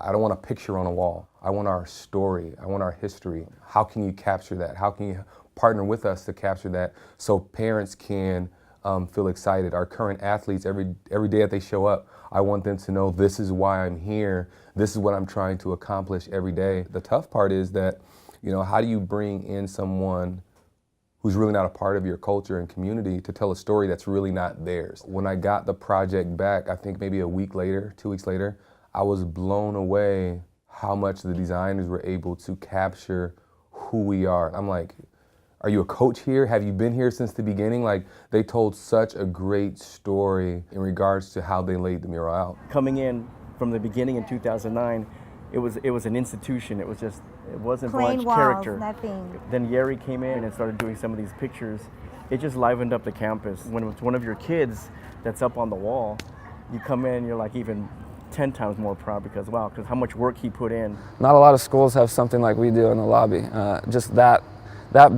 I don't want a picture on a wall. I want our story. I want our history. How can you capture that? How can you partner with us to capture that so parents can feel excited? Our current athletes, every day that they show up, I want them to know this is why I'm here. This is what I'm trying to accomplish every day. The tough part is that, how do you bring in someone who's really not a part of your culture and community to tell a story that's really not theirs? When I got the project back, I think maybe a week later, 2 weeks later, I was blown away how much the designers were able to capture who we are. I'm like, are you a coach here? Have you been here since the beginning? Like, they told such a great story in regards to how they laid the mural out. Coming in from the beginning in 2009, it was an institution. It wasn't plain much walls, character. Nothing. Then Yeri came in and started doing some of these pictures. It just livened up the campus. When it's one of your kids that's up on the wall, you come in, you're like even 10 times more proud because how much work he put in. Not a lot of schools have something like we do in the lobby. Just that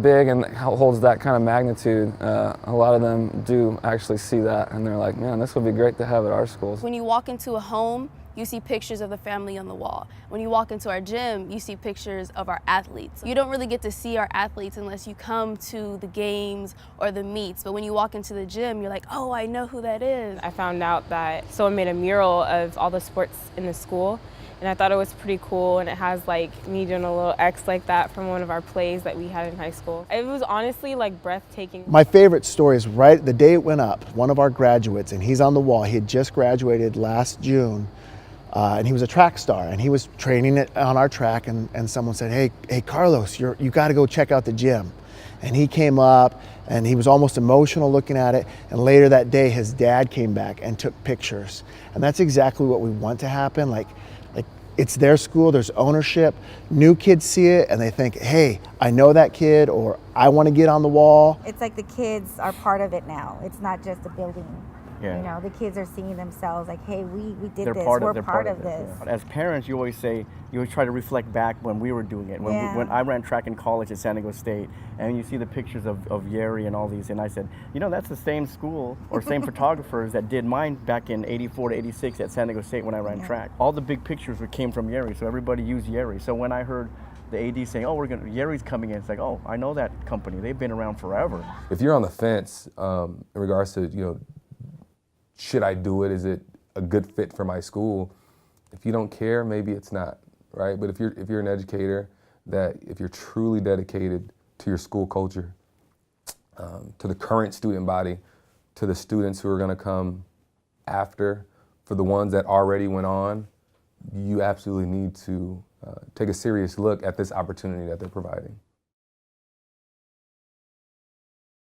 big and holds that kind of magnitude. A lot of them do actually see that and they're like, man, this would be great to have at our schools. When you walk into a home, you see pictures of the family on the wall. When you walk into our gym, you see pictures of our athletes. You don't really get to see our athletes unless you come to the games or the meets. But when you walk into the gym, you're like, oh, I know who that is. I found out that someone made a mural of all the sports in the school, and I thought it was pretty cool, and it has like me doing a little X like that from one of our plays that we had in high school. It was honestly like breathtaking. My favorite story is right the day it went up, one of our graduates, and he's on the wall. He had just graduated last June. And he was a track star, and he was training it on our track, and someone said, hey Carlos, you got to go check out the gym. And he came up, and he was almost emotional looking at it, and later that day his dad came back and took pictures. And that's exactly what we want to happen. Like it's their school, there's ownership, new kids see it, and they think, hey, I know that kid, or I want to get on the wall. It's like the kids are part of it now. It's not just a building. Yeah. The kids are seeing themselves like, hey, we did They're this, part we're of, part of this. Yeah. As parents, you always try to reflect back when we were doing it. When I ran track in college at San Diego State, and you see the pictures of Yeri and all these, and I said, that's the same school or same photographers that did mine back in 84 to 86 at San Diego State when I ran track. All the big pictures came from Yeri, so everybody used Yeri. So when I heard the AD saying, oh, Yeri's coming in, it's like, oh, I know that company. They've been around forever. If you're on the fence in regards to, should I do it? Is it a good fit for my school? If you don't care, maybe it's not, right? But if you're an educator, if you're truly dedicated to your school culture, to the current student body, to the students who are going to come after, for the ones that already went on, you absolutely need to take a serious look at this opportunity that they're providing.